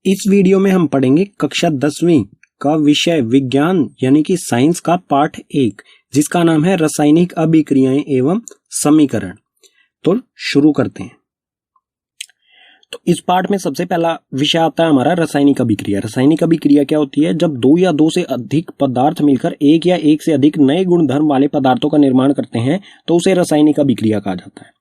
इस वीडियो में हम पढ़ेंगे कक्षा 10वीं का विषय विज्ञान यानी कि साइंस का पाठ 1 जिसका नाम है रासायनिक अभिक्रियाएं एवं समीकरण। तो शुरू करते हैं। तो इस पाठ में सबसे पहला विषय आता है हमारा रासायनिक अभिक्रिया। रासायनिक अभिक्रिया क्या होती है? जब दो या दो से अधिक पदार्थ मिलकर एक या एक से अधिक नए गुणधर्म वाले पदार्थों का निर्माण करते हैं तो उसे रासायनिक अभिक्रिया कहा जाता है।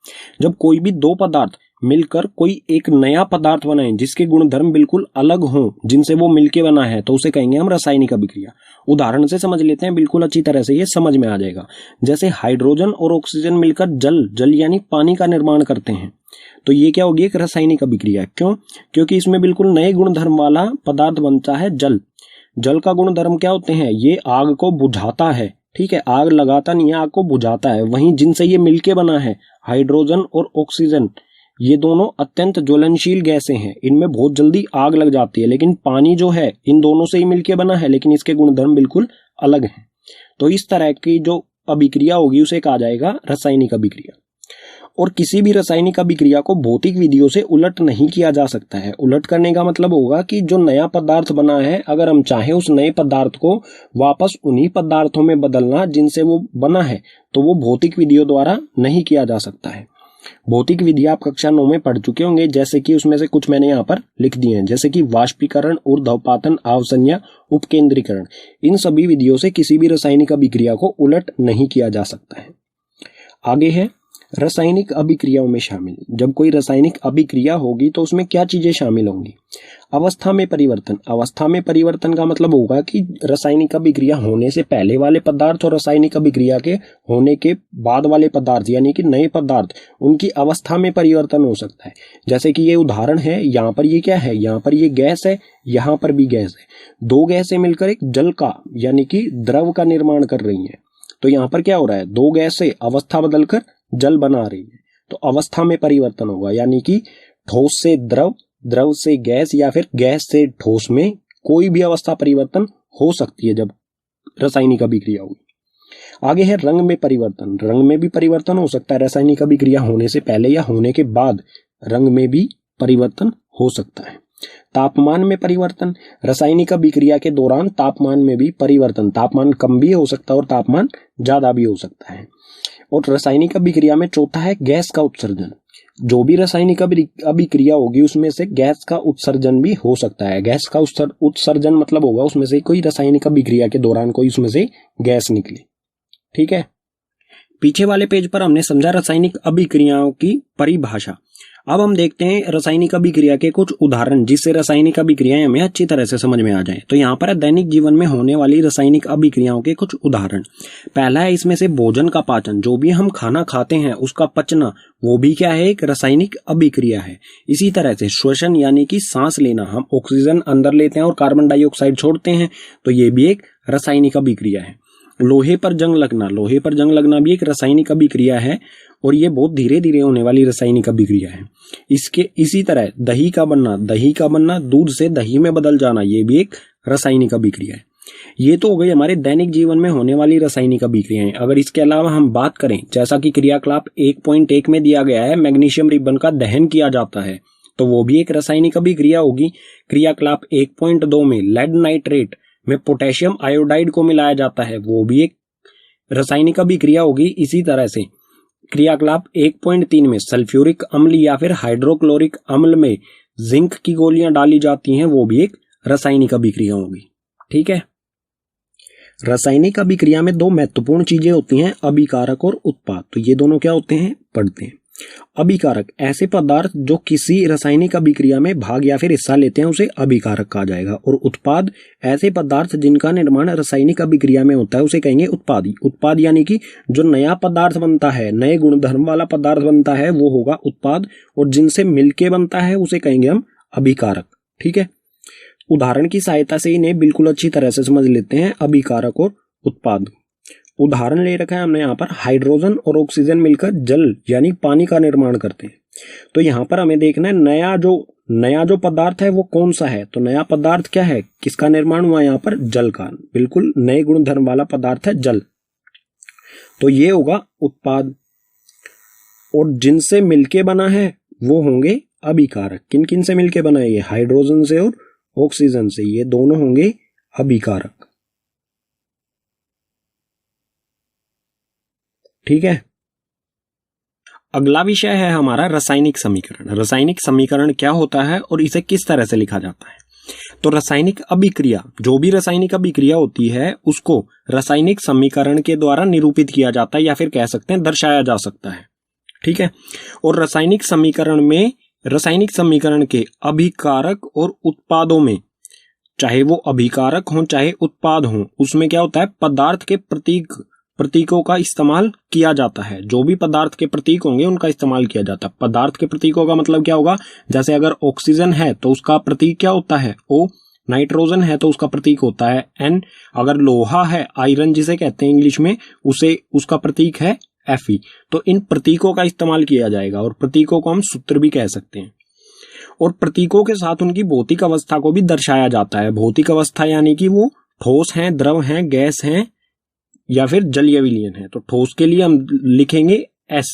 जब कोई भी दो पदार्थ मिलकर कोई एक नया पदार्थ बनाए जिसके गुणधर्म बिल्कुल अलग हों, जिनसे वो मिलके बना है, तो उसे कहेंगे हम रासायनिक अभिक्रिया। उदाहरण से समझ लेते हैं, बिल्कुल अच्छी तरह से ये समझ में आ जाएगा। जैसे हाइड्रोजन और ऑक्सीजन मिलकर जल यानी पानी का निर्माण करते हैं, तो ये क्या होगी? एक रासायनिक अभिक्रिया। क्यों? क्योंकि इसमें बिल्कुल नए गुणधर्म वाला पदार्थ बनता है जल। जल का गुणधर्म क्या होते हैं? ये आग को बुझाता है, ठीक है, आग लगाता नहीं है, आग को बुझाता है। वहीं जिनसे ये मिलके बना है हाइड्रोजन और ऑक्सीजन, ये दोनों अत्यंत ज्वलनशील गैसें हैं, इनमें बहुत जल्दी आग लग जाती है। लेकिन पानी जो है इन दोनों से ही मिलके बना है, लेकिन इसके गुणधर्म बिल्कुल अलग हैं। तो इस तरह की जो अभिक्रिया होगी उसे कहा जाएगा रासायनिक अभिक्रिया। और किसी भी रासायनिक अभिक्रिया को भौतिक विधियों से उलट नहीं किया जा सकता है। उलट करने का मतलब होगा कि जो नया पदार्थ बना है, अगर हम चाहें उस नए पदार्थ को वापस उन्हीं पदार्थों में बदलना जिनसे वो बना है, तो वो भौतिक विधियों द्वारा नहीं किया जा सकता है। भौतिक विधि आप कक्षा 9 में पढ़ चुके होंगे, जैसे कि उसमें से कुछ मैंने यहाँ पर लिख दिए हैं, जैसे कि वाष्पीकरण, ऊर्ध्वपातन, आवसंज्ञा, उपकेंद्रीकरण। इन सभी विधियों से किसी भी रासायनिक अभिक्रिया को उलट नहीं किया जा सकता है। आगे है रासायनिक अभिक्रियाओं में शामिल। जब कोई रासायनिक अभिक्रिया होगी तो उसमें क्या चीजें शामिल होंगी? अवस्था में परिवर्तन। अवस्था में परिवर्तन का मतलब होगा कि रासायनिक अभिक्रिया होने से पहले वाले पदार्थ और रासायनिक अभिक्रिया के होने के बाद वाले पदार्थ यानी कि नए पदार्थ, उनकी अवस्था में परिवर्तन हो सकता है। जैसे कि ये उदाहरण है, यहाँ पर ये क्या है? यहाँ पर ये गैस है, यहाँ पर भी गैस है। दो गैसें मिलकर एक जल का यानी कि द्रव का निर्माण कर रही है। तो यहाँ पर क्या हो रहा है? दो गैस से अवस्था बदलकर जल बना रही है, तो अवस्था में परिवर्तन होगा। यानी कि ठोस से द्रव, द्रव से गैस या फिर गैस से ठोस में कोई भी अवस्था परिवर्तन हो सकती है जब रासायनिक अभिक्रिया होगी। आगे है रंग में परिवर्तन। रंग में भी परिवर्तन हो सकता है। रासायनिक अभिक्रिया होने से पहले या होने के बाद रंग में भी परिवर्तन हो सकता है। तापमान में परिवर्तन। रासायनिक अभिक्रिया के दौरान तापमान में भी परिवर्तन, तापमान कम भी हो सकता है और तापमान ज्यादा भी हो सकता है। और रासायनिक अभिक्रिया में चौथा है गैस का उत्सर्जन। जो भी रासायनिक अभिक्रिया होगी उसमें से गैस का उत्सर्जन भी हो सकता है। गैस का उत्सर्जन मतलब होगा उसमें से कोई रासायनिक अभिक्रिया के दौरान कोई उसमें से गैस निकले, ठीक है। पीछे वाले पेज पर हमने समझा रासायनिक अभिक्रियाओं की परिभाषा। अब हम देखते हैं रासायनिक अभिक्रिया के कुछ उदाहरण, जिससे रासायनिक अभिक्रियाएं हमें अच्छी तरह से समझ में आ जाए। तो यहाँ पर है दैनिक जीवन में होने वाली रासायनिक अभिक्रियाओं के कुछ उदाहरण। पहला है इसमें से भोजन का पाचन। जो भी हम खाना खाते हैं उसका पचना, वो भी क्या है? एक रासायनिक अभिक्रिया है। इसी तरह से श्वसन यानी कि सांस लेना, हम ऑक्सीजन अंदर लेते हैं और कार्बन डाइऑक्साइड छोड़ते हैं, तो ये भी एक रासायनिक अभिक्रिया है। लोहे पर जंग लगना, लोहे पर जंग लगना भी एक रासायनिक अभिक्रिया है और ये बहुत धीरे धीरे होने वाली रासायनिक अभिक्रिया है। इसी तरह दही का बनना, दूध से दही में बदल जाना, ये भी एक रासायनिक अभिक्रिया है। ये तो हो गई हमारे दैनिक जीवन में होने वाली रासायनिक अभिक्रियाएं। अगर इसके अलावा हम बात करें, जैसा कि क्रियाकलाप 1.1 में दिया गया है, मैग्नीशियम रिबन का दहन किया जाता है, तो वो भी एक रासायनिक अभिक्रिया होगी। क्रियाकलाप 1.2 में लेड नाइट्रेट में पोटेशियम आयोडाइड को मिलाया जाता है, वो भी एक रासायनिक अभिक्रिया होगी। इसी तरह से क्रियाकलाप 1.3 में सल्फ्यूरिक अम्ल या फिर हाइड्रोक्लोरिक अम्ल में जिंक की गोलियां डाली जाती हैं, वो भी एक रासायनिक अभिक्रिया होगी, ठीक है। रासायनिक अभिक्रिया में दो महत्वपूर्ण चीजें होती हैं, अभिकारक और उत्पाद। तो ये दोनों क्या होते हैं? पढ़ते हैं। अभिकारक ऐसे पदार्थ जो किसी रासायनिक अभिक्रिया में भाग या फिर हिस्सा लेते हैं, उसे अभिकारक कहा जाएगा। और उत्पाद ऐसे पदार्थ जिनका निर्माण रासायनिक अभिक्रिया में होता है, उसे कहेंगे उत्पादी। उत्पाद यानी कि जो नया पदार्थ बनता है, नए गुणधर्म वाला पदार्थ बनता है, वो होगा उत्पाद। और जिनसे मिलके बनता है उसे कहेंगे हम अभिकारक, ठीक है। उदाहरण की सहायता से इन्हें बिल्कुल अच्छी तरह से समझ लेते हैं, अभिकारक और उत्पाद। उदाहरण ले रखा है हमने यहाँ पर, हाइड्रोजन और ऑक्सीजन मिलकर जल यानी पानी का निर्माण करते हैं। तो यहाँ पर हमें देखना है नया जो पदार्थ है वो कौन सा है। तो नया पदार्थ क्या है? किसका निर्माण हुआ? यहाँ पर जल का, बिल्कुल नए गुणधर्म वाला पदार्थ है जल, तो ये होगा उत्पाद। और जिनसे मिलके बना है वो होंगे अभिकारक। किन किन से मिलके बना है? ये हाइड्रोजन से और ऑक्सीजन से, ये दोनों होंगे अभिकारक। ठीक है, अगला विषय है हमारा रासायनिक समीकरण। रासायनिक समीकरण क्या होता है और इसे किस तरह से लिखा जाता है? तो रासायनिक अभिक्रिया, जो भी रासायनिक अभिक्रिया होती है उसको रासायनिक समीकरण के द्वारा निरूपित किया जाता है, या फिर कह सकते हैं दर्शाया जा सकता है। ठीक है, और रासायनिक समीकरण में, रासायनिक समीकरण के अभिकारक और उत्पादों में, चाहे वो अभिकारक हो चाहे उत्पाद हो, उसमें क्या होता है, पदार्थ के प्रतीकों का इस्तेमाल किया जाता है। जो भी पदार्थ के प्रतीक होंगे उनका इस्तेमाल किया जाता है। पदार्थ के प्रतीकों का मतलब क्या होगा, जैसे अगर ऑक्सीजन है तो उसका प्रतीक क्या होता है, O। नाइट्रोजन है तो उसका प्रतीक होता है N। अगर लोहा है, आयरन जिसे कहते हैं इंग्लिश में, उसका प्रतीक है Fe। तो इन प्रतीकों का इस्तेमाल किया जाएगा, और प्रतीकों को हम सूत्र भी कह सकते हैं। और प्रतीकों के साथ उनकी भौतिक अवस्था को भी दर्शाया जाता है। भौतिक अवस्था यानी कि वो ठोस हैं, द्रव हैं, गैस हैं, या फिर जलीय विलयन है। तो ठोस के लिए हम लिखेंगे S,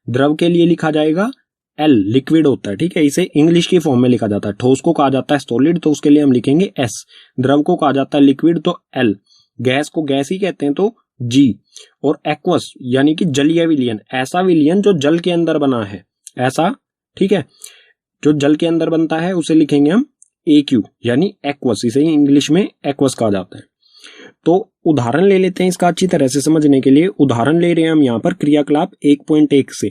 द्रव के लिए लिखा जाएगा L, लिक्विड होता है। ठीक है, इसे इंग्लिश की फॉर्म में लिखा जाता है। ठोस को कहा जाता है सॉलिड, तो उसके लिए हम लिखेंगे S। द्रव को कहा जाता है लिक्विड, तो L। गैस को गैस ही कहते हैं, तो G। और एक्वस यानी कि जलीय विलयन, ऐसा विलयन जो जल के अंदर बना है, ऐसा, ठीक है, जो जल के अंदर बनता है उसे लिखेंगे हम AQ, यानी एक्वस। इसे इंग्लिश में एक्वस कहा जाता है। तो उदाहरण ले लेते हैं इसका अच्छी तरह से समझने के लिए। उदाहरण ले रहे हैं हम यहाँ पर क्रियाकलाप 1.1 से।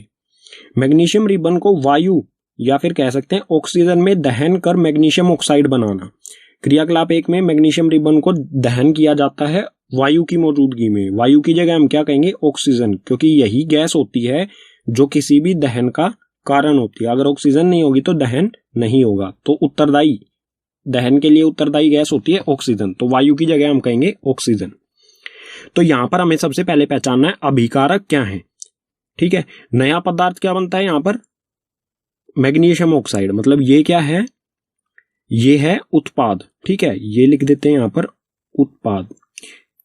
मैग्नीशियम रिबन को वायु या फिर कह सकते हैं ऑक्सीजन में दहन कर मैग्नीशियम ऑक्साइड बनाना। क्रियाकलाप 1 में मैग्नीशियम रिबन को दहन किया जाता है वायु की मौजूदगी में। वायु की जगह हम क्या कहेंगे, ऑक्सीजन, क्योंकि यही गैस होती है जो किसी भी दहन का कारण होती है। अगर ऑक्सीजन नहीं होगी तो दहन नहीं होगा। तो उत्तरदायी, दहन के लिए उत्तरदायी गैस होती है ऑक्सीजन, तो वायु की जगह हम कहेंगे ऑक्सीजन। तो यहां पर हमें सबसे पहले पहचानना है अभिकारक क्या है। ठीक है, नया पदार्थ क्या बनता है यहां पर, मैग्नीशियम ऑक्साइड। मतलब ये क्या है, ये है उत्पाद। ठीक है, ये लिख देते हैं यहां पर उत्पाद।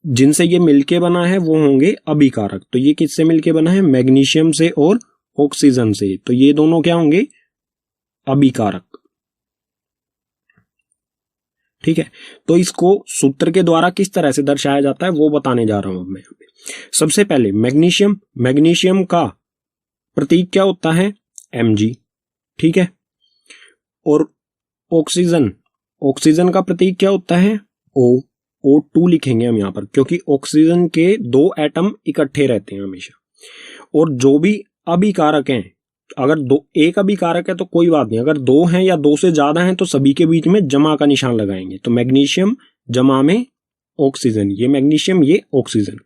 जिनसे ये मिलके बना है वो होंगे अभिकारक। तो ये किससे मिलके बना है, मैग्नीशियम से और ऑक्सीजन से, तो ये दोनों क्या होंगे, अभिकारक। ठीक है, तो इसको सूत्र के द्वारा किस तरह से दर्शाया जाता है वो बताने जा रहा हूं मैं। सबसे पहले मैग्नीशियम का प्रतीक क्या होता है, Mg। ठीक है, और ऑक्सीजन का प्रतीक क्या होता है, O2 लिखेंगे हम यहां पर, क्योंकि ऑक्सीजन के 2 एटम इकट्ठे रहते हैं हमेशा। और जो भी अभिकारक हैं, अगर एक अभिकारक है तो कोई बात नहीं, अगर 2 हैं या 2 से ज्यादा हैं तो सभी के बीच में जमा का निशान लगाएंगे। तो मैग्नीशियम जमा में ऑक्सीजन, ये मैग्नीशियम ये ऑक्सीजन।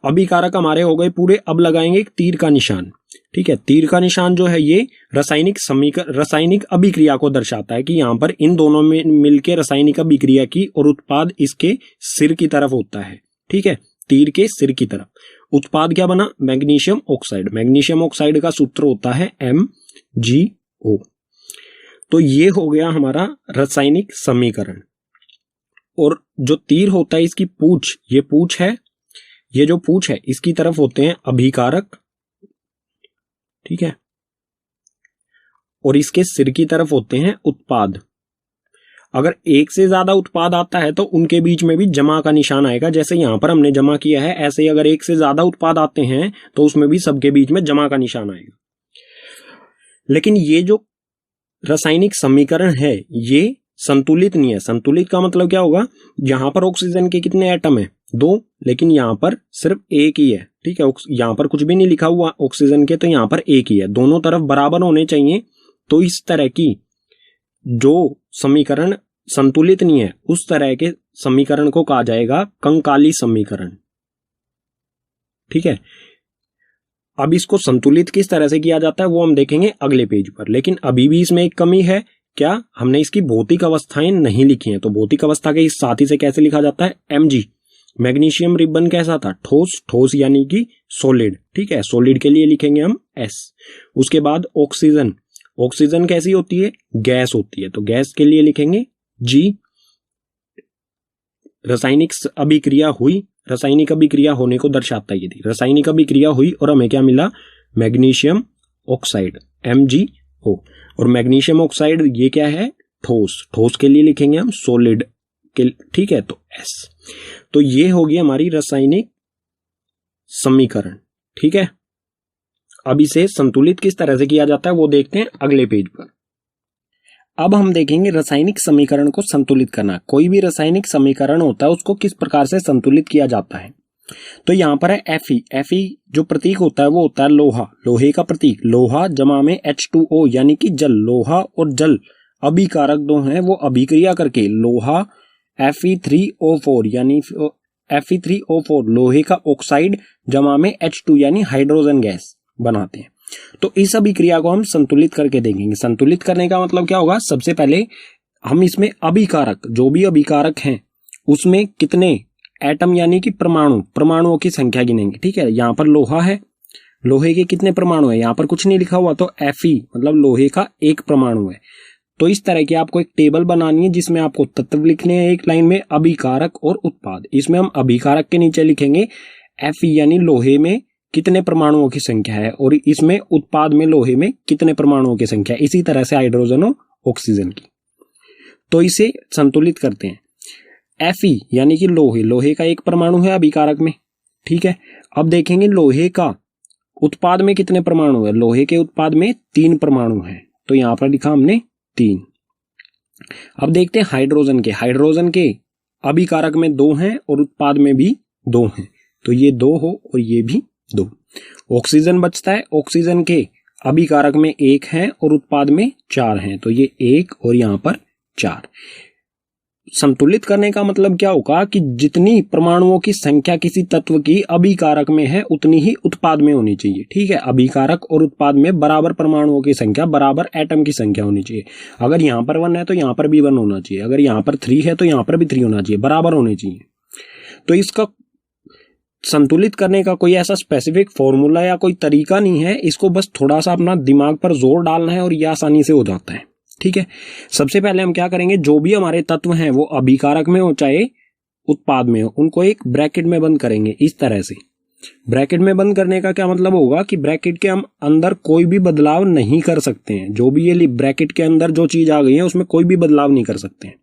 अभिकारक हमारे हो गए पूरे। अब लगाएंगे एक तीर का निशान। ठीक है, तीर का निशान जो है ये रासायनिक अभिक्रिया को दर्शाता है कि यहां पर इन दोनों में मिलकर रासायनिक अभिक्रिया की और उत्पाद इसके सिर की तरफ होता है। ठीक है, तीर के सिर की तरफ उत्पाद क्या बना, मैग्नीशियम ऑक्साइड। मैग्नीशियम ऑक्साइड का सूत्र होता है MgO। तो ये हो गया हमारा रासायनिक समीकरण। और जो तीर होता है इसकी पूंछ, ये पूंछ है, ये जो पूंछ है इसकी तरफ होते हैं अभिकारक। ठीक है, और इसके सिर की तरफ होते हैं उत्पाद। अगर एक से ज्यादा उत्पाद आता है तो उनके बीच में भी जमा का निशान आएगा, जैसे यहां पर हमने जमा किया है, ऐसे ही अगर एक से ज्यादा उत्पाद आते हैं तो उसमें भी सबके बीच में जमा का निशान आएगा। लेकिन ये जो रासायनिक समीकरण है ये संतुलित नहीं है। संतुलित का मतलब क्या होगा, यहां पर ऑक्सीजन के कितने एटम है, 2, लेकिन यहां पर सिर्फ एक ही है। ठीक है, यहां पर कुछ भी नहीं लिखा हुआ ऑक्सीजन के, तो यहां पर एक ही है। दोनों तरफ बराबर होने चाहिए। तो इस तरह की जो समीकरण संतुलित नहीं है उस तरह के समीकरण को कहा जाएगा कंकाली समीकरण। ठीक है, अब इसको संतुलित किस तरह से किया जाता है वो हम देखेंगे अगले पेज पर। लेकिन अभी भी इसमें एक कमी है, क्या, हमने इसकी भौतिक अवस्थाएं नहीं लिखी हैं। तो भौतिक अवस्था के इस साथी से कैसे लिखा जाता है, Mg। मैग्नीशियम रिबन कैसा था, ठोस यानी कि सॉलिड। ठीक है, सॉलिड के लिए लिखेंगे हम S। उसके बाद ऑक्सीजन कैसी होती है, गैस होती है, तो गैस के लिए लिखेंगे G। रासायनिक अभिक्रिया हुई, रासायनिक अभिक्रिया होने को दर्शाता है। यदि रासायनिक अभिक्रिया हुई और हमें क्या मिला, मैग्नीशियम ऑक्साइड MgO। और मैग्नीशियम ऑक्साइड ये क्या है, ठोस, ठोस के लिए लिखेंगे हम सॉलिड के, ठीक है, तो S। तो ये होगी हमारी रासायनिक समीकरण, ठीक है। अब इसे संतुलित किस तरह से किया जाता है वो देखते हैं अगले पेज पर। अब हम देखेंगे रासायनिक समीकरण को संतुलित करना। कोई भी रासायनिक समीकरण होता है उसको किस प्रकार से संतुलित किया जाता है। तो यहाँ पर है Fe। Fe जो प्रतीक होता है वो होता है लोहा, लोहे का प्रतीक, लोहा जमा में H2O यानी कि जल। लोहा और जल अभिकारक दो हैं, वो अभिक्रिया करके लोहा Fe3O4 यानी Fe3O4 लोहे का ऑक्साइड जमा में H2 यानी हाइड्रोजन गैस बनाते हैं। तो इस अभिक्रिया को हम संतुलित करके देखेंगे। संतुलित करने का मतलब क्या होगा, सबसे पहले हम इसमें अभिकारक, जो भी अभिकारक हैं उसमें कितने एटम यानी कि परमाणुओं की संख्या गिनेंगे, ठीक है। यहाँ पर लोहा है, लोहे के कितने परमाणु है, यहाँ पर कुछ नहीं लिखा हुआ, तो Fe मतलब लोहे का एक परमाणु है। तो इस तरह की आपको एक टेबल बनानी है जिसमें आपको तत्व लिखने हैं एक लाइन में, अभिकारक और उत्पाद। इसमें हम अभिकारक के नीचे लिखेंगे Fe यानी लोहे में कितने परमाणुओं की संख्या है, और इसमें उत्पाद में लोहे में कितने परमाणुओं की संख्या है। इसी तरह से हाइड्रोजन और ऑक्सीजन की। तो इसे संतुलित करते हैं। Fe यानी कि लोहे, लोहे का एक परमाणु है अभिकारक में, ठीक है। अब देखेंगे लोहे का उत्पाद में कितने परमाणु है। लोहे के उत्पाद में 3 परमाणु हैं, तो यहां पर लिखा हमने 3। अब देखते हैं हाइड्रोजन के। हाइड्रोजन के अभिकारक में 2 हैं और उत्पाद में भी 2 हैं, तो ये 2 हो और ये भी 2। ऑक्सीजन बचता है, ऑक्सीजन के अभिकारक में 1 है और उत्पाद में 4 हैं, तो ये 1 और यहां पर 4। संतुलित करने का मतलब क्या होगा कि जितनी परमाणुओं की संख्या किसी तत्व की अभिकारक में है उतनी ही उत्पाद में होनी चाहिए, ठीक है। अभिकारक और उत्पाद में बराबर परमाणुओं की संख्या, बराबर एटम की संख्या होनी चाहिए। अगर यहाँ पर 1 है तो यहाँ पर भी 1 होना चाहिए, अगर यहाँ पर 3 है तो यहाँ पर भी 3 होना चाहिए, बराबर होने चाहिए। तो इसका संतुलित करने का कोई ऐसा स्पेसिफिक फॉर्मूला या कोई तरीका नहीं है, इसको बस थोड़ा सा अपना दिमाग पर जोर डालना है और यह आसानी से हो जाता है, ठीक है। सबसे पहले हम क्या करेंगे, जो भी हमारे तत्व हैं वो अभिकारक में हो चाहे उत्पाद में हो, उनको एक ब्रैकेट में बंद करेंगे इस तरह से। ब्रैकेट में बंद करने का क्या मतलब होगा कि ब्रैकेट के हम अंदर कोई भी बदलाव नहीं कर सकते हैं। जो भी ये ब्रैकेट के अंदर जो चीज आ गई है उसमें कोई भी बदलाव नहीं कर सकते हैं।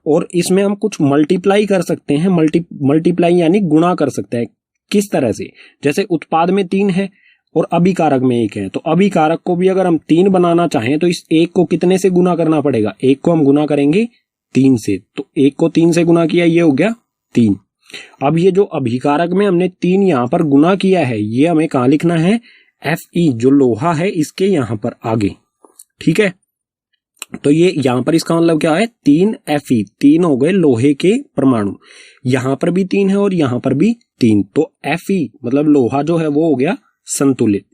और इसमें हम कुछ मल्टीप्लाई कर सकते हैं, मल्टीप्लाई यानी गुणा कर सकते हैं। किस तरह से, जैसे उत्पाद में 3 है और अभिकारक में 1 है, तो अभिकारक को भी अगर हम 3 बनाना चाहें तो इस 1 को कितने से गुना करना पड़ेगा, 1 को हम गुना करेंगे 3 से, तो 1 को 3 से गुना किया, ये हो गया 3। अब ये जो अभिकारक में हमने 3 यहां पर गुना किया है, ये हमें कहां लिखना है, Fe जो लोहा है इसके यहां पर आगे, ठीक है। तो ये यहां पर इसका मतलब क्या है, 3 Fe, 3 हो गए लोहे के परमाणु, यहां पर भी 3 है और यहां पर भी 3, तो Fe मतलब लोहा जो है वो हो गया संतुलित।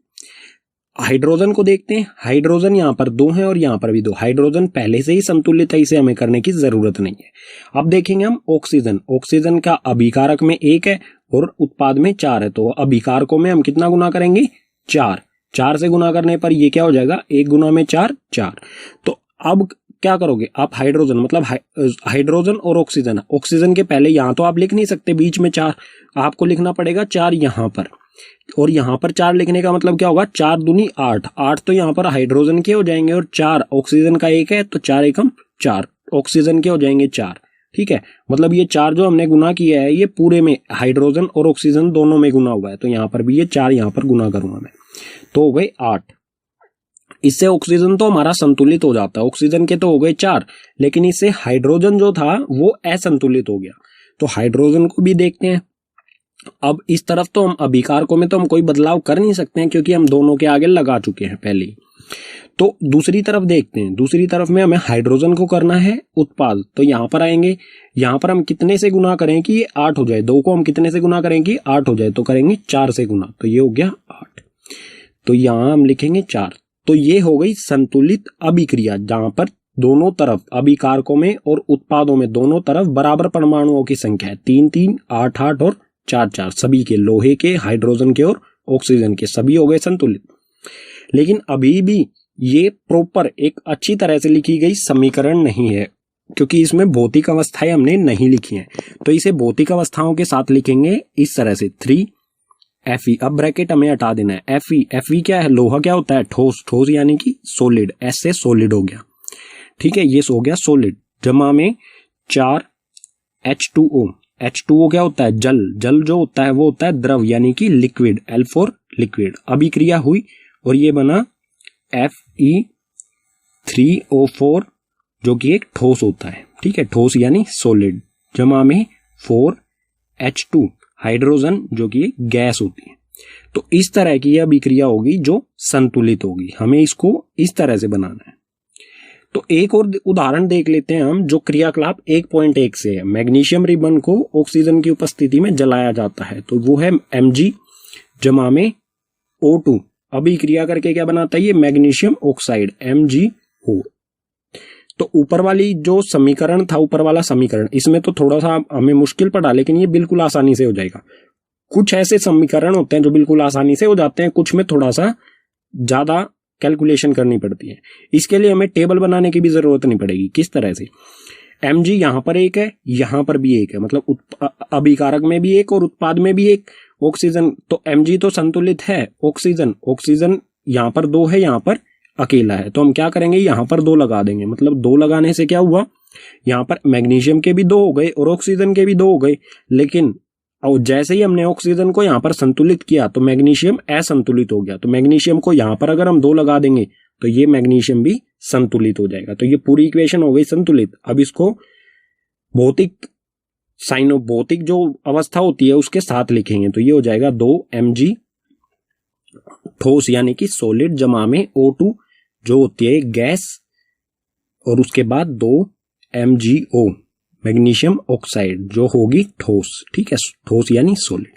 हाइड्रोजन को देखते हैं, हाइड्रोजन यहां पर 2 है और यहां पर भी 2। हाइड्रोजन पहले से ही संतुलित है, इसे हमें करने की जरूरत नहीं है। अब देखेंगे हम ऑक्सीजन। ऑक्सीजन का अभिकारक में 1 है और उत्पाद में 4 है, तो अभिकारकों में हम कितना गुना करेंगे, 4। 4 से गुना करने पर ये क्या हो जाएगा, 1 गुना में 4, 4। तो अब क्या करोगे आप, हाइड्रोजन मतलब हाइड्रोजन और ऑक्सीजन, ऑक्सीजन के पहले यहां तो आप लिख नहीं सकते बीच में 4, आपको लिखना पड़ेगा 4 यहां पर, और यहां पर 4 लिखने का मतलब क्या होगा, 4 दूनी 8, 8 तो यहां पर हाइड्रोजन के हो जाएंगे और 4 ऑक्सीजन का 1 है, तो 4 एकम 4 ऑक्सीजन के हो जाएंगे 4, ठीक है। मतलब ये 4 जो हमने गुना किया है ये पूरे में हाइड्रोजन और ऑक्सीजन दोनों में गुना हुआ है, तो यहां पर भी ये 4 यहां पर गुना करूंगा मैं, तो हो गए 8। इससे ऑक्सीजन तो हमारा संतुलित हो जाता है, ऑक्सीजन के तो हो गए 4, लेकिन इससे हाइड्रोजन जो था वो असंतुलित हो गया। तो हाइड्रोजन को भी देखते हैं। अब इस तरफ तो हम अभिकारकों में तो हम कोई बदलाव कर नहीं सकते हैं क्योंकि हम दोनों के आगे लगा चुके हैं पहले ही। तो दूसरी तरफ देखते हैं, दूसरी तरफ में हमें हाइड्रोजन को करना है उत्पाद, तो यहां पर आएंगे, यहां पर हम कितने से गुना करें कि ये 8 हो जाए, 2 को हम कितने से गुना करें कि 8 हो जाए, तो करेंगे 4 से गुना, तो ये हो गया 8, तो यहां हम लिखेंगे 4। तो ये हो गई संतुलित अभिक्रिया, जहां पर दोनों तरफ अभिकारकों में और उत्पादों में दोनों तरफ बराबर परमाणुओं की संख्या है, 3 3 8 8 और 4 4, सभी के, लोहे के, हाइड्रोजन के और ऑक्सीजन के, सभी हो गए संतुलित। लेकिन अभी भी ये प्रॉपर एक अच्छी तरह से लिखी गई समीकरण नहीं है क्योंकि इसमें भौतिक अवस्थाएं हमने नहीं लिखी हैं, तो इसे भौतिक अवस्थाओं के साथ लिखेंगे इस तरह से 3 Fe। अब ब्रैकेट हमें हटा देना है। Fe क्या है, लोहा क्या होता है, ठोस, ठोस यानी कि सॉलिड, S से सॉलिड हो गया, ठीक है, ये हो गया सॉलिड। जमा में 4 H2O। H2O क्या होता है? जल। जल जो होता है वो होता है द्रव यानी कि लिक्विड, L फॉर लिक्विड। अभिक्रिया हुई और ये बना Fe3O4 जो कि एक ठोस होता है। ठीक है, ठोस यानी सॉलिड। जमा में 4H2 हाइड्रोजन जो कि एक गैस होती है। तो इस तरह की यह अभिक्रिया होगी जो संतुलित होगी। हमें इसको इस तरह से बनाना है। तो एक और उदाहरण देख लेते हैं हम, जो क्रियाकलाप 1.1 से है। मैग्नीशियम रिबन को ऑक्सीजन की उपस्थिति में जलाया जाता है, तो वो है Mg जमा में O2। अभिक्रिया करके क्या बनाता है? ये मैग्नीशियम ऑक्साइड MgO। तो ऊपर वाली जो समीकरण था, ऊपर वाला समीकरण, इसमें तो थोड़ा सा हमें मुश्किल पड़ा, लेकिन ये बिल्कुल आसानी से हो जाएगा। कुछ ऐसे समीकरण होते हैं जो बिल्कुल आसानी से हो जाते हैं, कुछ में थोड़ा सा ज्यादा कैलकुलेशन करनी पड़ती है। इसके लिए हमें टेबल बनाने की भी जरूरत नहीं पड़ेगी। किस तरह से? Mg यहां पर एक है, यहां पर भी एक है, मतलब अभिकारक में भी एक और उत्पाद में भी एक। ऑक्सीजन तो Mg तो संतुलित है। ऑक्सीजन यहां पर 2 है, यहां पर अकेला है। तो हम क्या करेंगे? यहां पर 2 लगा देंगे। मतलब 2 लगाने से क्या हुआ? यहां पर मैग्नीशियम के भी 2 हो गए और ऑक्सीजन के भी 2 हो गए। लेकिन और जैसे ही हमने ऑक्सीजन को यहां पर संतुलित किया तो मैग्नीशियम असंतुलित हो गया। तो मैग्नीशियम को यहां पर अगर हम 2 लगा देंगे तो ये मैग्नीशियम भी संतुलित हो जाएगा। तो ये पूरी इक्वेशन हो गई संतुलित। अब इसको भौतिक जो अवस्था होती है उसके साथ लिखेंगे, तो ये हो जाएगा 2Mg ठोस यानी कि सॉलिड जमा में O2 जो होती है गैस, और उसके बाद 2MgO मैग्नीशियम ऑक्साइड जो होगी ठोस। ठीक है, ठोस यानी सॉलिड।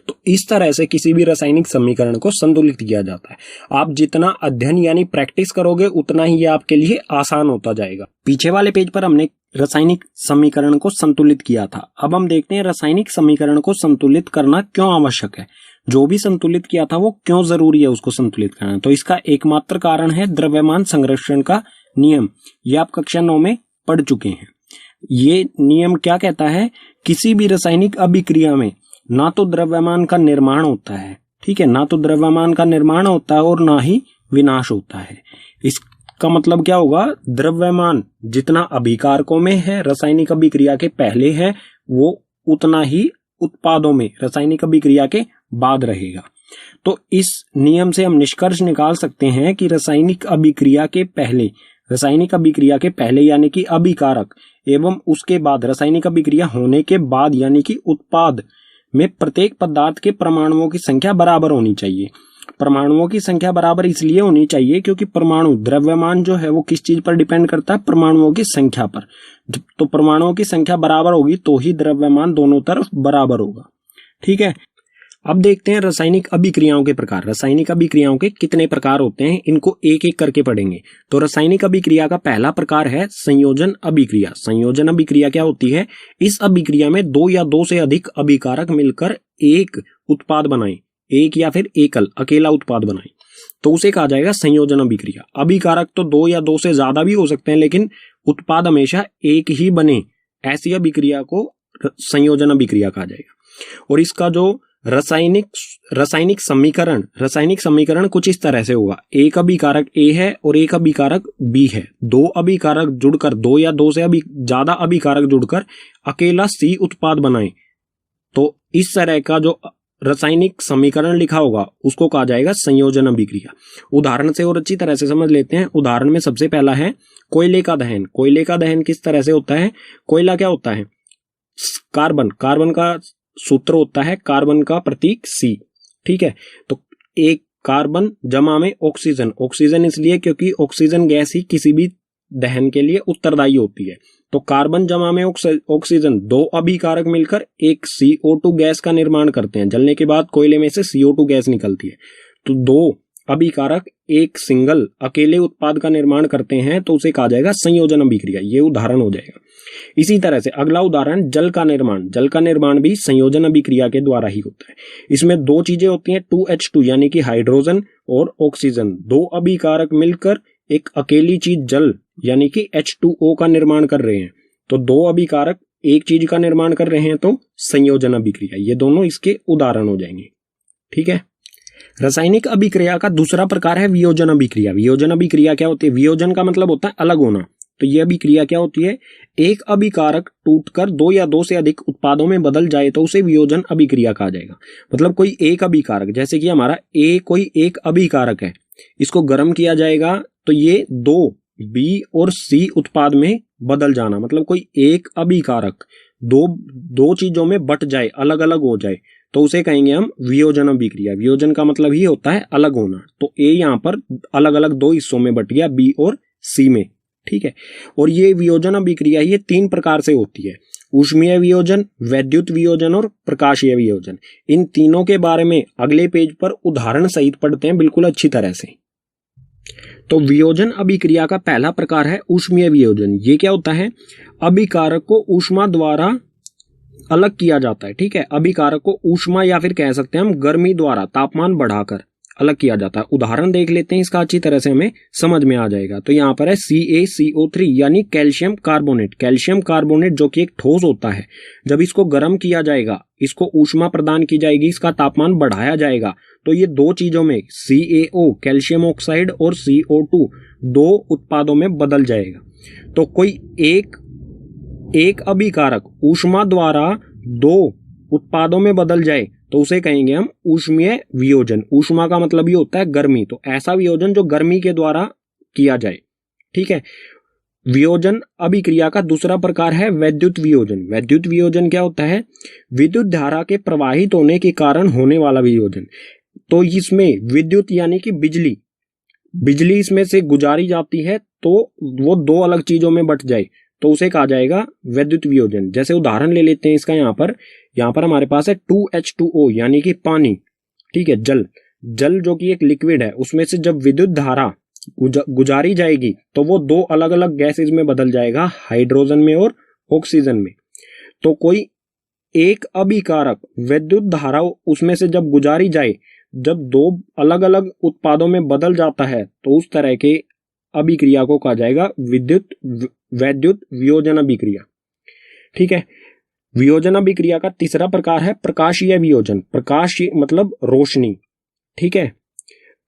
तो इस तरह से किसी भी रासायनिक समीकरण को संतुलित किया जाता है। आप जितना अध्ययन यानी प्रैक्टिस करोगे उतना ही ये आपके लिए आसान होता जाएगा। पीछे वाले पेज पर हमने रासायनिक समीकरण को संतुलित किया था। अब हम देखते हैं रासायनिक समीकरण को संतुलित करना क्यों आवश्यक है। जो भी संतुलित किया था वो क्यों जरूरी है उसको संतुलित करना। तो इसका एकमात्र कारण है द्रव्यमान संरक्षण का नियम। ये आप कक्षा 9 में पढ़ चुके हैं। ये नियम क्या कहता है? किसी भी रासायनिक अभिक्रिया में ना तो द्रव्यमान का निर्माण होता है, ठीक है, ना तो द्रव्यमान का निर्माण होता है और ना ही विनाश होता है। इसका मतलब क्या होगा? द्रव्यमान जितना अभिकारकों में है रासायनिक अभिक्रिया के पहले है, वो उतना ही उत्पादों में रासायनिक अभिक्रिया के बाद रहेगा। तो इस नियम से हम निष्कर्ष निकाल सकते हैं कि रासायनिक अभिक्रिया के पहले यानी कि अभिकारक एवं उसके बाद रासायनिक अभिक्रिया होने के बाद यानी कि उत्पाद में प्रत्येक पदार्थ के परमाणुओं की संख्या बराबर होनी चाहिए। परमाणुओं की संख्या बराबर इसलिए होनी चाहिए क्योंकि परमाणु द्रव्यमान जो है वो किस चीज पर डिपेंड करता है? परमाणुओं की संख्या पर। तो परमाणुओं की संख्या बराबर होगी तो ही द्रव्यमान दोनों तरफ बराबर होगा। ठीक है, अब देखते हैं रासायनिक अभिक्रियाओं के प्रकार। रासायनिक अभिक्रियाओं के कितने प्रकार होते हैं, इनको एक एक करके पढ़ेंगे। तो रासायनिक अभिक्रिया का पहला प्रकार है संयोजन अभिक्रिया। संयोजन अभिक्रिया क्या होती है? इस अभिक्रिया में 2 या 2 से अधिक अभिकारक मिलकर एक उत्पाद बनाएं, एक या फिर अकेला उत्पाद बनाएं, तो उसे कहा जाएगा संयोजन अभिक्रिया। अभिकारक तो 2 या 2 से ज्यादा भी हो सकते हैं, लेकिन उत्पाद हमेशा एक ही बने, ऐसी अभिक्रिया को संयोजन अभिक्रिया कहा जाएगा। और इसका जो रासायनिक समीकरण कुछ इस तरह से होगा। एक अभिकारक A है और एक अभिकारक B है। 2 अभिकारक जुड़कर 2 या 2 से ज्यादा अभिकारक जुड़कर अकेला C उत्पाद बनाएं, तो इस तरह का जो रासायनिक समीकरण लिखा होगा उसको कहा जाएगा संयोजन अभिक्रिया। उदाहरण से और अच्छी तरह से समझ लेते हैं। उदाहरण में सबसे पहला है कोयले का दहन। कोयले का दहन किस तरह से होता है? कोयला क्या होता है? कार्बन का सूत्र होता है, कार्बन का प्रतीक C। ठीक है, तो एक कार्बन जमा में ऑक्सीजन इसलिए क्योंकि ऑक्सीजन गैस ही किसी भी दहन के लिए उत्तरदायी होती है। तो कार्बन जमा में ऑक्सीजन, 2 अभिकारक मिलकर एक CO2 गैस का निर्माण करते हैं। जलने के बाद कोयले में से CO2 गैस निकलती है। तो 2 अभिकारक एक सिंगल अकेले उत्पाद का निर्माण करते हैं, तो उसे कहा जाएगा संयोजन अभिक्रिया। ये उदाहरण हो जाएगा। इसी तरह से अगला उदाहरण जल का निर्माण भी संयोजन अभिक्रिया के द्वारा ही होता है। इसमें 2 चीजें होती हैं, 2H2 यानी कि हाइड्रोजन और ऑक्सीजन। 2 अभिकारक मिलकर एक अकेली चीज जल यानी कि H2O का निर्माण कर रहे हैं। तो 2 अभिकारक एक चीज का निर्माण कर रहे हैं तो संयोजन अभिक्रिया। ये दोनों इसके उदाहरण हो जाएंगे। ठीक है, रासायनिक अभिक्रिया का दूसरा प्रकार है वियोजन अभिक्रिया। वियोजन अभिक्रिया क्या होती है? वियोजन का मतलब होता है अलग होना। तो ये अभिक्रिया क्या होती है? एक अभिकारक टूटकर दो या दो से अधिक उत्पादों में बदल जाए तो उसे वियोजन अभिक्रिया कहा जाएगा। मतलब कोई एक अभिकारक, जैसे कि हमारा ए कोई एक अभिकारक है, इसको गर्म किया जाएगा तो ये दो बी और सी उत्पाद में बदल जाना, मतलब कोई एक अभिकारक दो चीजों में बट जाए, अलग अलग हो जाए, तो उसे कहेंगे हम वियोजन अभिक्रिया। वियोजन का मतलब ही होता है अलग होना। तो ए यहाँ पर अलग अलग दो हिस्सों में बट गया, बी और सी में, ठीक है। और ये वियोजन अभिक्रिया ये तीन प्रकार से होती है: ऊष्मीय वियोजन, वैद्युत वियोजन और प्रकाशीय वियोजन। इन तीनों के बारे में अगले पेज पर उदाहरण सहित पढ़ते हैं बिल्कुल अच्छी तरह से। तो वियोजन अभिक्रिया का पहला प्रकार है ऊष्मीय वियोजन। ये क्या होता है? अभिकारक को ऊष्मा द्वारा अलग किया जाता है, ठीक है। अभिकारक को ऊष्मा या फिर कह सकते हैं हम गर्मी द्वारा तापमान बढ़ाकर अलग किया जाता है। उदाहरण देख लेते हैं, इसका अच्छी तरह से हमें समझ में आ जाएगा। तो यहाँ पर है CaCO3 यानी कैल्शियम कार्बोनेट। कैल्शियम कार्बोनेट जो कि एक ठोस होता है, जब इसको गर्म किया जाएगा, इसको ऊष्मा प्रदान की जाएगी, इसका तापमान बढ़ाया जाएगा, तो ये दो चीजों में CaO कैल्शियम ऑक्साइड और CO2 दो उत्पादों में बदल जाएगा। तो कोई एक अभिकारक ऊष्मा द्वारा दो उत्पादों में बदल जाए तो उसे कहेंगे हम ऊष्मीय वियोजन। ऊष्मा का मतलब ये होता है गर्मी, तो ऐसा वियोजन जो गर्मी के द्वारा किया जाए, ठीक है। वियोजन अभिक्रिया का दूसरा प्रकार है वैद्युत वियोजन। वैद्युत वियोजन क्या होता है? विद्युत धारा के प्रवाहित होने के कारण होने वाला वियोजन। तो इसमें विद्युत यानी कि बिजली इसमें से गुजारी जाती है, तो वो दो अलग चीजों में बट जाए तो उसे कहा जाएगा वैद्युत वियोजन। जैसे उदाहरण ले लेते हैं इसका, यहाँ पर हमारे पास है 2H2O यानी कि पानी, ठीक है। जल जो कि एक लिक्विड है, उसमें से जब विद्युत धारा गुजारी जाएगी तो वो दो अलग अलग गैसेज में बदल जाएगा, हाइड्रोजन में और ऑक्सीजन में। तो कोई एक अभिकारक विद्युत धारा उसमें से जब गुजारी जाए, जब दो अलग अलग उत्पादों में बदल जाता है, तो उस तरह के अभिक्रिया को कहा जाएगा वैद्युत वियोजन अभिक्रिया, ठीक है। वियोजन अभिक्रिया का तीसरा प्रकार है प्रकाशीय वियोजन। प्रकाश मतलब रोशनी, ठीक है।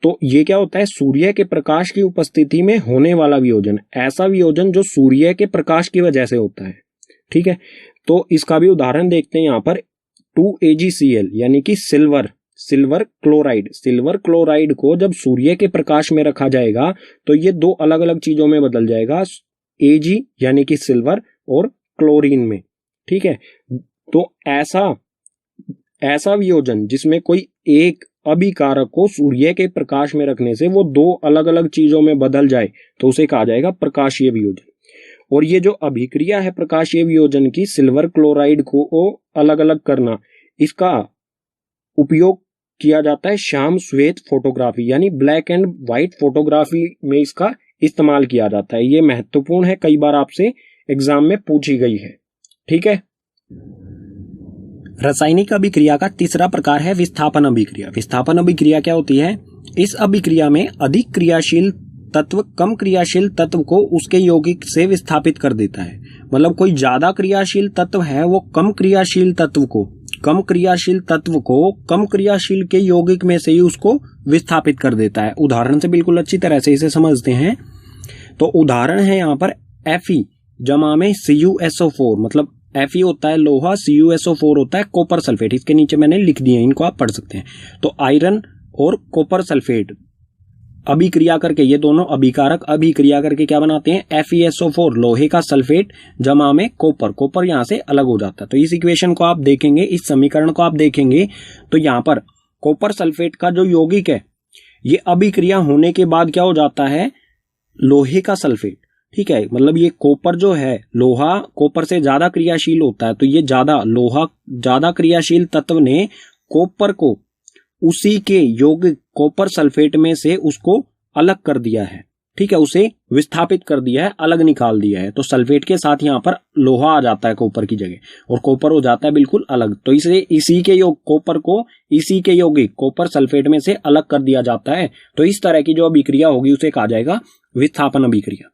तो ये क्या होता है? सूर्य के प्रकाश की उपस्थिति में होने वाला वियोजन। ऐसा वियोजन जो सूर्य के प्रकाश की वजह से होता है, ठीक है। तो इसका भी उदाहरण देखते हैं यहाँ पर 2AgCl यानी कि सिल्वर क्लोराइड को जब सूर्य के प्रकाश में रखा जाएगा तो ये दो अलग अलग चीजों में बदल जाएगा, Ag यानी कि सिल्वर और क्लोरीन में, ठीक है। तो ऐसा वियोजन जिसमें कोई एक अभिकारक को सूर्य के प्रकाश में रखने से वो दो अलग अलग चीजों में बदल जाए तो उसे कहा जाएगा प्रकाशीय वियोजन। और ये जो अभिक्रिया है प्रकाशीय वियोजन की, सिल्वर क्लोराइड को अलग अलग करना, इसका उपयोग किया जाता है श्याम श्वेत फोटोग्राफी यानी ब्लैक एंड व्हाइट फोटोग्राफी में इसका इस्तेमाल किया जाता है। ये महत्वपूर्ण है, कई बार आपसे एग्जाम में पूछी गई है, ठीक है। रासायनिक अभिक्रिया का तीसरा प्रकार है विस्थापन अभिक्रिया। विस्थापन अभिक्रिया क्या होती है? इस अभिक्रिया में अधिक क्रियाशील तत्व कम क्रियाशील तत्व को उसके यौगिक से विस्थापित कर देता है। मतलब कोई ज्यादा क्रियाशील तत्व है, वो कम क्रियाशील तत्व को कम क्रियाशील के यौगिक में से ही उसको विस्थापित कर देता है। उदाहरण से बिल्कुल अच्छी तरह से इसे समझते हैं। तो उदाहरण है यहाँ पर Fe जमा में CuSO4, मतलब Fe होता है लोहा, CuSO4 होता है कॉपर सल्फेट। इसके नीचे मैंने लिख दिए, इनको आप पढ़ सकते हैं। तो आयरन और कॉपर सल्फेट अभिक्रिया करके, ये दोनों अभिकारक अभिक्रिया करके क्या बनाते हैं? FeSO4 लोहे का सल्फेट जमा में कॉपर यहां से अलग हो जाता है। तो इस इक्वेशन को आप देखेंगे, इस समीकरण को आप देखेंगे तो यहाँ पर कॉपर सल्फेट का जो यौगिक है, ये अभिक्रिया होने के बाद क्या हो जाता है? लोहे का सल्फेट, ठीक है। मतलब ये कॉपर जो है, लोहा कॉपर से ज्यादा क्रियाशील होता है, तो ये ज्यादा क्रियाशील तत्व ने कॉपर को उसी के यौगिक कॉपर सल्फेट में से उसको अलग कर दिया है, ठीक है। उसे विस्थापित कर दिया है, अलग निकाल दिया है। तो सल्फेट के साथ यहाँ पर लोहा आ जाता है कॉपर की जगह और कॉपर हो जाता है बिल्कुल अलग। तो इसी के कॉपर को इसी के यौगिक कॉपर सल्फेट में से अलग कर दिया जाता है। तो इस तरह की जो अभिक्रिया होगी उसे कहा जाएगा विस्थापन अभिक्रिया।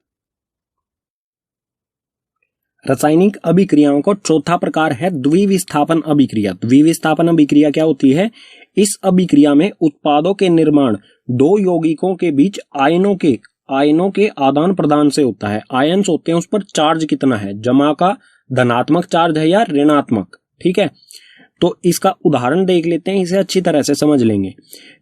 रासायनिक अभिक्रियाओं का चौथा प्रकार है द्विविस्थापन अभिक्रिया। द्विविस्थापन अभिक्रिया क्या होती है? इस अभिक्रिया में उत्पादों के निर्माण दो यौगिकों के बीच आयनों के आयनों के आदान प्रदान से होता है। आयन्स होते हैं, उस पर चार्ज कितना है, जमा का धनात्मक चार्ज है या ऋणात्मक। ठीक है, तो इसका उदाहरण देख लेते हैं, इसे अच्छी तरह से समझ लेंगे।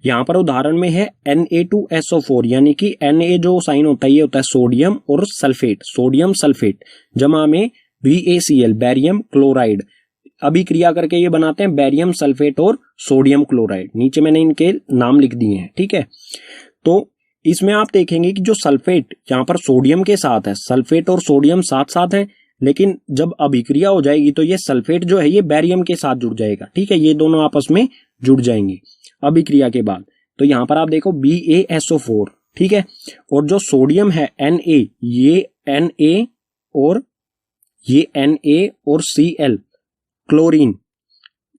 यहां पर उदाहरण में है Na2SO4, यानी कि Na जो साइन होता है ये होता है सोडियम और सल्फेट, सोडियम सल्फेट जमा में BaCl बैरियम क्लोराइड, अभिक्रिया करके ये बनाते हैं बैरियम सल्फेट और सोडियम क्लोराइड। नीचे मैंने इनके नाम लिख दिए हैं। ठीक है, तो इसमें आप देखेंगे कि जो सल्फेट यहाँ पर सोडियम के साथ है, सल्फेट और सोडियम साथ साथ है, लेकिन जब अभिक्रिया हो जाएगी तो ये सल्फेट जो है ये बैरियम के साथ जुड़ जाएगा। ठीक है, ये दोनों आपस में जुड़ जाएंगे अभिक्रिया के बाद। तो यहाँ पर आप देखो BaSO4, ठीक है, और जो सोडियम है Na, ये Na और Cl क्लोरीन,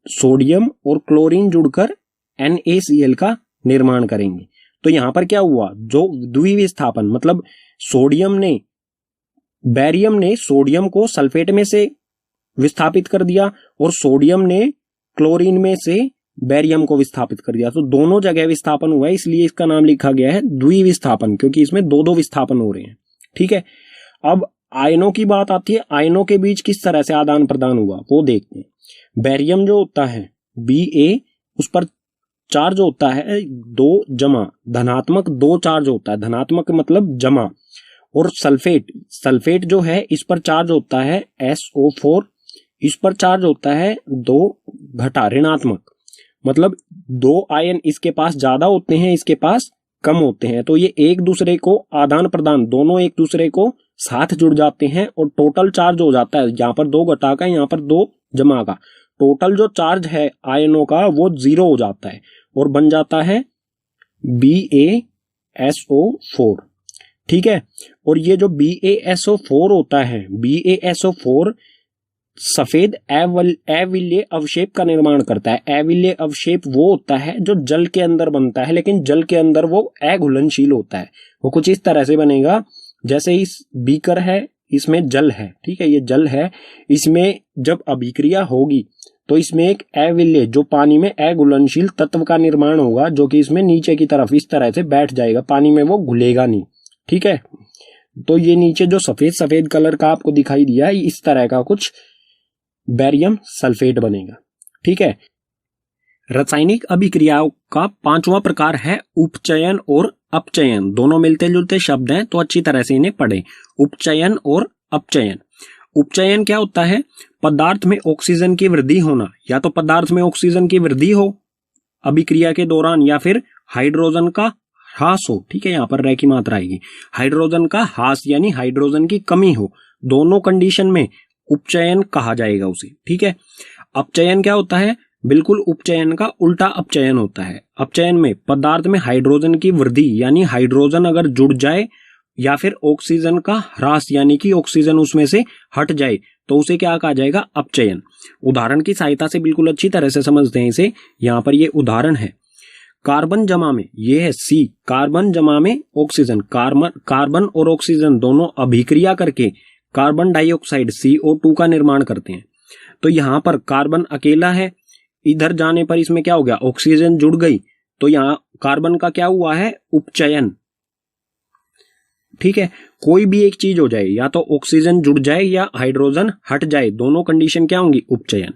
सोडियम और क्लोरीन जुड़कर NaCl का निर्माण करेंगे। तो यहां पर क्या हुआ, जो द्विविस्थापन मतलब बैरियम ने सोडियम को सल्फेट में से विस्थापित कर दिया और सोडियम ने क्लोरीन में से बैरियम को विस्थापित कर दिया, तो दोनों जगह विस्थापन हुआ है, इसलिए इसका नाम लिखा गया है द्विविस्थापन, क्योंकि इसमें दो विस्थापन हो रहे हैं। ठीक है, अब आयनों की बात आती है, आयनों के बीच किस तरह से आदान प्रदान हुआ वो देखते हैं। बैरियम जो होता है Ba, उस पर चार्ज होता है 2 जमा, धनात्मक 2 चार्ज होता है, धनात्मक मतलब जमा, और सल्फेट जो है इस पर चार्ज होता है SO4, इस पर चार्ज होता है 2 घटा ऋणात्मक, मतलब 2 आयन इसके पास ज्यादा होते हैं, इसके पास कम होते हैं, तो ये एक दूसरे को आदान प्रदान, दोनों एक दूसरे को साथ जुड़ जाते हैं और टोटल चार्ज हो जाता है, यहाँ पर 2 घटा का, यहाँ पर 2 जमा का, टोटल जो चार्ज है आयनों का वो 0 हो जाता है और बन जाता है BaSO4। ठीक है, और ये जो BaSO4 होता है, BaSO4 सफेद अविल्य अवशेप का निर्माण करता है। अविल्य अवशेप वो होता है जो जल के अंदर बनता है, लेकिन जल के अंदर वो अघुलनशील होता है। वो कुछ इस तरह से बनेगा, जैसे इस बीकर है, इसमें जल है, ठीक है, ये जल है, इसमें जब अभिक्रिया होगी तो इसमें एक अविल्य जो पानी में अघुलनशील तत्व का निर्माण होगा, जो कि इसमें नीचे की तरफ इस तरह से बैठ जाएगा, पानी में वो घुलेगा नहीं। ठीक है, तो ये नीचे जो सफेद कलर का आपको दिखाई दिया है, इस तरह का कुछ बैरियम सल्फेट बनेगा। ठीक है, रासायनिक अभिक्रियाओं का 5वां प्रकार है उपचयन और अपचयन। दोनों मिलते जुलते शब्द हैं, तो अच्छी तरह से इन्हें पढ़ें। उपचयन और अपचयन। उपचयन क्या होता है, पदार्थ में ऑक्सीजन की वृद्धि होना, या तो पदार्थ में ऑक्सीजन की वृद्धि हो अभिक्रिया के दौरान, या फिर हाइड्रोजन का ह्रास हो। ठीक है, यहां पर रह की मात्रा आएगी, हाइड्रोजन का ह्रास यानी हाइड्रोजन की कमी हो, दोनों कंडीशन में उपचयन कहा जाएगा उसे। ठीक है, अपचयन क्या होता है, बिल्कुल उपचयन का उल्टा अपचयन होता है। अपचयन में पदार्थ में हाइड्रोजन की वृद्धि यानी हाइड्रोजन अगर जुड़ जाए, या फिर ऑक्सीजन का ह्रास यानी कि ऑक्सीजन उसमें से हट जाए, तो उसे क्या कहा जाएगा, अपचयन। उदाहरण की सहायता से बिल्कुल अच्छी तरह से समझते हैं इसे। यहां पर ये उदाहरण है, कार्बन जमा में, ये है C, कार्बन जमा में ऑक्सीजन, कार्बन और ऑक्सीजन दोनों अभिक्रिया करके कार्बन डाइऑक्साइड CO2 का निर्माण करते हैं। तो यहां पर कार्बन अकेला है, इधर जाने पर इसमें क्या हो गया, ऑक्सीजन जुड़ गई, तो यहां कार्बन का क्या हुआ है, उपचयन। ठीक है, कोई भी एक चीज हो जाए, या तो ऑक्सीजन जुड़ जाए या हाइड्रोजन हट जाए, दोनों कंडीशन क्या होंगी, उपचयन।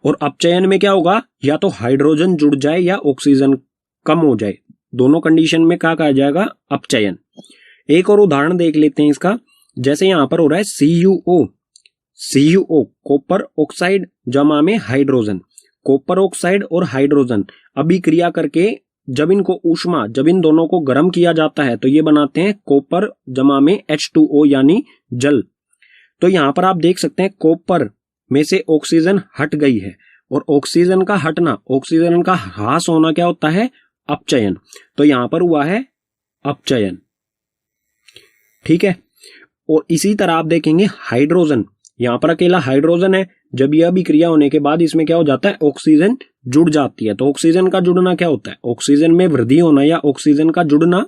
और अपचयन में क्या होगा, या तो हाइड्रोजन जुड़ जाए या ऑक्सीजन कम हो जाए, दोनों कंडीशन में क्या कहा जाएगा, अपचयन। एक और उदाहरण देख लेते हैं इसका, जैसे यहां पर हो रहा है CuO, कॉपर ऑक्साइड जमा में हाइड्रोजन, कॉपर ऑक्साइड और हाइड्रोजन अभिक्रिया करके जब इन दोनों को गर्म किया जाता है तो ये बनाते हैं कॉपर जमा में H2O यानी जल। तो यहां पर आप देख सकते हैं कॉपर में से ऑक्सीजन हट गई है, और ऑक्सीजन का हटना, ऑक्सीजन का ह्रास होना क्या होता है, अपचयन। तो यहां पर हुआ है अपचयन। ठीक है, और इसी तरह आप देखेंगे हाइड्रोजन, यहां पर अकेला हाइड्रोजन है, जब यह अभिक्रिया होने के बाद इसमें क्या हो जाता है, ऑक्सीजन जुड़ जाती है। तो ऑक्सीजन का जुड़ना क्या होता है, ऑक्सीजन में वृद्धि होना या ऑक्सीजन का जुड़ना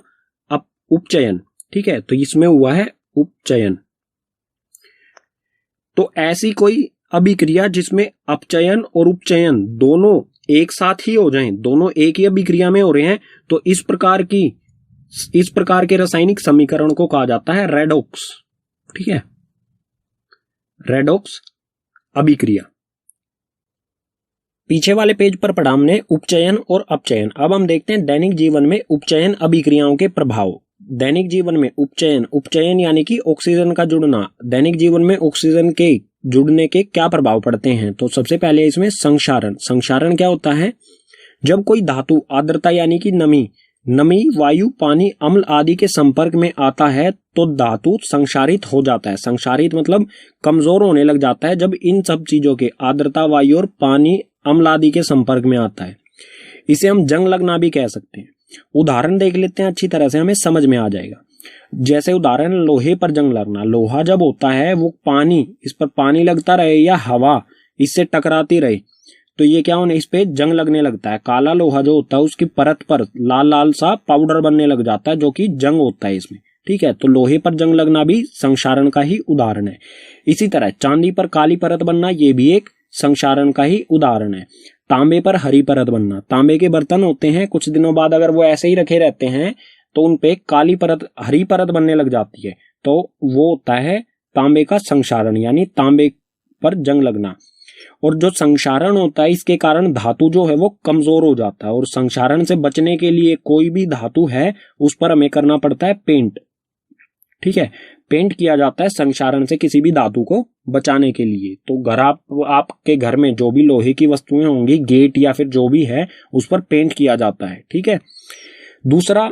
उपचयन। ठीक है, तो इसमें हुआ है उपचयन। तो ऐसी कोई अभिक्रिया जिसमें अपचयन और उपचयन दोनों एक साथ ही हो जाएं, दोनों एक ही अभिक्रिया में हो रहे हैं, तो इस प्रकार की इस प्रकार के रासायनिक समीकरण को कहा जाता है रेडॉक्स। ठीक है, रेडॉक्स अभिक्रिया। पीछे वाले पेज पर पढ़ा हमने उपचयन और अपचयन। अब हम देखते हैं दैनिक जीवन में उपचयन अभिक्रियाओं के प्रभाव। दैनिक जीवन में उपचयन, उपचयन यानी कि ऑक्सीजन का जुड़ना, दैनिक जीवन में ऑक्सीजन के जुड़ने के क्या प्रभाव पड़ते हैं। तो सबसे पहले इसमें संक्षारण। संक्षारण क्या होता है? जब कोई धातु आर्द्रता यानी कि नमी, वायु, पानी, अम्ल आदि के संपर्क में आता है तो धातु संक्षारित हो जाता है। संक्षारित मतलब कमजोर होने लग जाता है जब इन सब चीजों के आर्द्रता, वायु और पानी, अम्ल आदि के संपर्क में आता है। इसे हम जंग लगना भी कह सकते हैं। उदाहरण देख लेते हैं, अच्छी तरह से हमें समझ में आ जाएगा। जैसे उदाहरण, लोहे पर जंग लगना। लोहा जब होता है वो पानी, इस पर पानी लगता रहे या हवा इससे टकराती रहे तो ये क्या होने, इस पे जंग लगने लगता है। काला लोहा जो होता है उसकी परत पर लाल लाल सा पाउडर बनने लग जाता है जो कि जंग होता है इसमें। ठीक है, तो लोहे पर जंग लगना भी संक्षारण का ही उदाहरण है। इसी तरह चांदी पर काली परत बनना, ये भी एक संक्षारण का ही उदाहरण है। तांबे पर हरी परत बनना। तांबे के बर्तन होते हैं, कुछ दिनों बाद अगर वो ऐसे ही रखे रहते हैं तो उनपे काली परत, हरी परत बनने लग जाती है, तो वो होता है तांबे का संक्षारण, यानी तांबे पर जंग लगना। और जो संक्षारण होता है इसके कारण धातु जो है वो कमजोर हो जाता है, और संक्षारण से बचने के लिए कोई भी धातु है उस पर हमें करना पड़ता है पेंट। ठीक है, पेंट किया जाता है संक्षारण से किसी भी धातु को बचाने के लिए। तो आपके घर में जो भी लोहे की वस्तुएं होंगी, गेट या फिर जो भी है, उस पर पेंट किया जाता है। ठीक है, दूसरा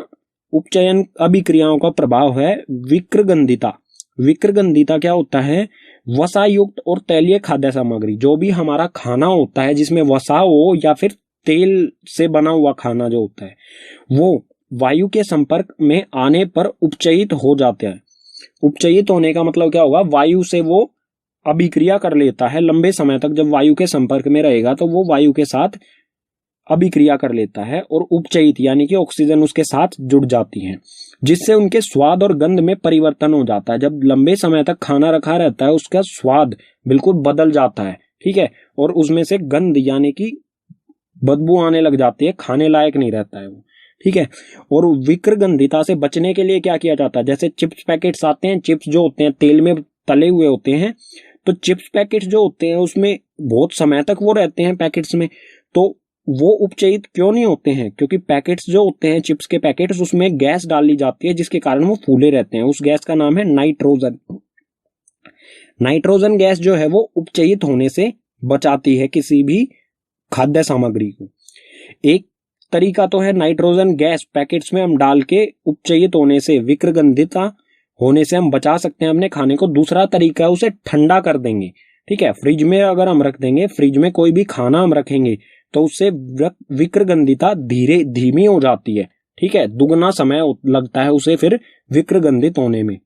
उपचयन अभिक्रियाओं का प्रभाव है विक्रगंधिता। विक्रगंधिता क्या होता है? वसा युक्त और तैलीय खाद्य सामग्री, जो भी हमारा खाना होता है जिसमें वसा हो या फिर तेल से बना हुआ खाना जो होता है, वो वायु के संपर्क में आने पर उपचयित हो जाते हैं। उपचयित होने का मतलब क्या होगा? वायु से वो अभिक्रिया कर लेता है लंबे समय तक। जब वायु के संपर्क में रहेगा तो वो वायु के साथ अभिक्रिया कर लेता है, और उपचयित यानी कि ऑक्सीजन उसके साथ जुड़ जाती है, जिससे उनके स्वाद और गंध में परिवर्तन हो जाता है। जब लंबे समय तक खाना रखा रहता है उसका स्वाद बिल्कुल बदल जाता है। ठीक है, और उसमें से गंध यानी कि बदबू आने लग जाती है, खाने लायक नहीं रहता है वो। ठीक है, और विक्रगंधिता से बचने के लिए क्या किया जाता है? जैसे चिप्स पैकेट्स आते हैं, चिप्स जो होते हैं तेल में तले हुए होते हैं, तो चिप्स पैकेट्स जो होते हैं उसमें बहुत समय तक वो रहते हैं पैकेट्स में, तो वो उपचयित क्यों नहीं होते हैं? क्योंकि पैकेट्स जो होते हैं, चिप्स के पैकेट्स, उसमें गैस डाली जाती है जिसके कारण वो फूले रहते हैं। उस गैस का नाम है नाइट्रोजन। नाइट्रोजन गैस जो है वो उपचयित होने से बचाती है किसी भी खाद्य सामग्री को। एक तरीका तो है नाइट्रोजन गैस पैकेट्स में हम डाल के उपचयित होने से, विक्रगंधिता होने से हम बचा सकते हैं अपने खाने को। दूसरा तरीका है उसे ठंडा कर देंगे। ठीक है, फ्रिज में अगर हम रख देंगे, फ्रिज में कोई भी खाना हम रखेंगे तो उससे विक्रगंधिता धीमी हो जाती है। ठीक है, दुगना समय लगता है उसे फिर विक्रगंधित होने में।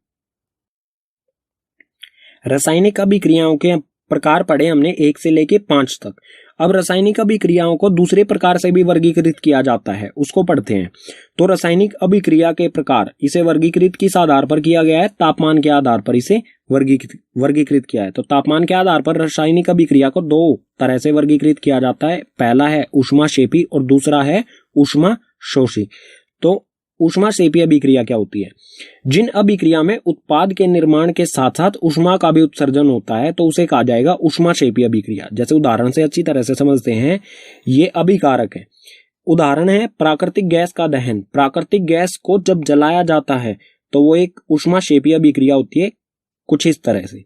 रासायनिक अभिक्रियाओं के प्रकार पढ़े हमने 1 से लेके 5 तक। अब रासायनिक अभिक्रियाओं को दूसरे प्रकार से भी वर्गीकृत किया जाता है, उसको पढ़ते हैं। तो रासायनिक अभिक्रिया के प्रकार, इसे वर्गीकृत किस आधार पर किया गया है? तापमान के आधार पर इसे वर्गीकृत किया है। तो तापमान के आधार पर रासायनिक अभिक्रिया को 2 तरह से वर्गीकृत किया जाता है। पहला है ऊष्माक्षेपी और दूसरा है ऊष्माशोषी। तो ऊष्माक्षेपी अभिक्रिया क्या होती है? जिन अभिक्रिया में उत्पाद के निर्माण के साथ साथ ऊष्मा का भी उत्सर्जन होता है तो उसे कहा जाएगा ऊष्माक्षेपी अभिक्रिया। जैसे उदाहरण से अच्छी तरह से समझते हैं, ये अभिकारक है। उदाहरण है प्राकृतिक गैस का दहन। प्राकृतिक गैस को जब जलाया जाता है तो वो एक ऊष्माक्षेपी अभिक्रिया होती है कुछ इस तरह से।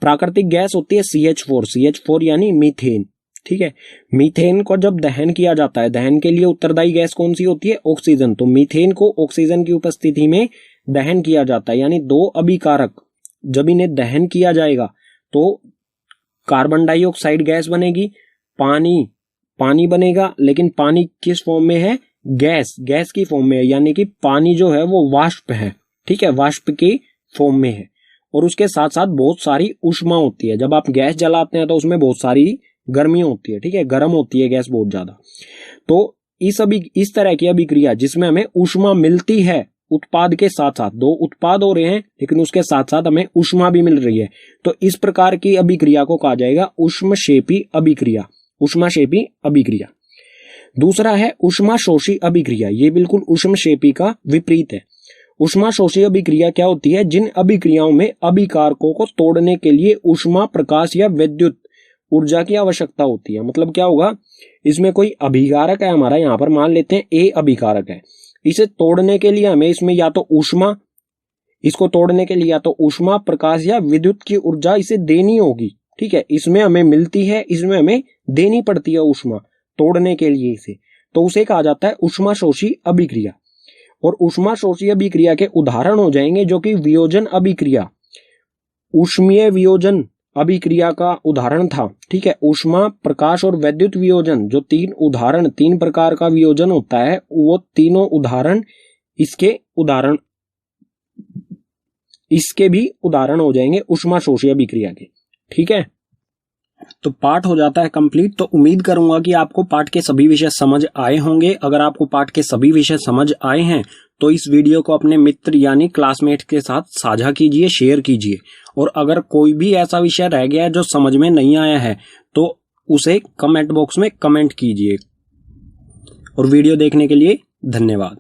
प्राकृतिक गैस होती है CH4 यानी मीथेन। ठीक है, मीथेन को जब दहन किया जाता है, दहन के लिए उत्तरदायी गैस कौन सी होती है? ऑक्सीजन। तो मीथेन को ऑक्सीजन की उपस्थिति में दहन किया जाता है, यानी 2 अभिकारक जब इन्हें दहन किया जाएगा तो कार्बन डाइऑक्साइड गैस बनेगी, पानी बनेगा, लेकिन पानी किस फॉर्म में है? गैस की फॉर्म में है, यानी कि पानी जो है वो वाष्प है। ठीक है, वाष्प की फॉर्म में है, और उसके साथ साथ बहुत सारी ऊष्मा होती है। जब आप गैस जलाते हैं तो उसमें बहुत सारी गर्मी होती है। ठीक है, गर्म होती है गैस बहुत ज्यादा। तो इस तरह की अभिक्रिया जिसमें हमें ऊष्मा मिलती है उत्पाद के साथ साथ, 2 उत्पाद हो रहे हैं लेकिन उसके साथ साथ हमें ऊष्मा भी मिल रही है, तो इस प्रकार की अभिक्रिया को कहा जाएगा ऊष्मक्षेपी अभिक्रिया। ऊष्माक्षेपी अभिक्रिया। दूसरा है ऊष्माशोषी अभिक्रिया, ये बिल्कुल ऊष्मक्षेपी का विपरीत है। ऊष्माशोषी अभिक्रिया क्या होती है? जिन अभिक्रियाओं में अभिकारकों को तोड़ने के लिए ऊष्मा, प्रकाश या विद्युत ऊर्जा की आवश्यकता होती है। मतलब क्या होगा, इसमें कोई अभिकारक है हमारा, यहाँ पर मान लेते हैं ए अभिकारक है, इसे तोड़ने के लिए हमें इसमें या तो ऊष्मा, इसको तोड़ने के लिए या तो ऊष्मा, प्रकाश या विद्युत की ऊर्जा इसे देनी होगी। ठीक है, इसमें हमें मिलती है, इसमें हमें देनी पड़ती है ऊष्मा तोड़ने के लिए इसे, तो उसे कहा जाता है ऊष्माशोषी अभिक्रिया। और ऊष्माशोषी अभिक्रिया के उदाहरण हो जाएंगे जो कि वियोजन अभिक्रिया, ऊष्मीय वियोजन अभिक्रिया का उदाहरण था। ठीक है, ऊष्मा, प्रकाश और वैद्युत वियोजन, जो तीन प्रकार का वियोजन होता है, वो तीनों उदाहरण इसके भी उदाहरण हो जाएंगे ऊष्माशोषी अभिक्रिया के। ठीक है, तो पाठ हो जाता है कंप्लीट। तो उम्मीद करूंगा कि आपको पाठ के सभी विषय समझ आए होंगे। अगर आपको पाठ के सभी विषय समझ आए हैं तो इस वीडियो को अपने मित्र यानी क्लासमेट के साथ साझा कीजिए, शेयर कीजिए। और अगर कोई भी ऐसा विषय रह गया है जो समझ में नहीं आया है तो उसे कमेंट बॉक्स में कमेंट कीजिए। और वीडियो देखने के लिए धन्यवाद।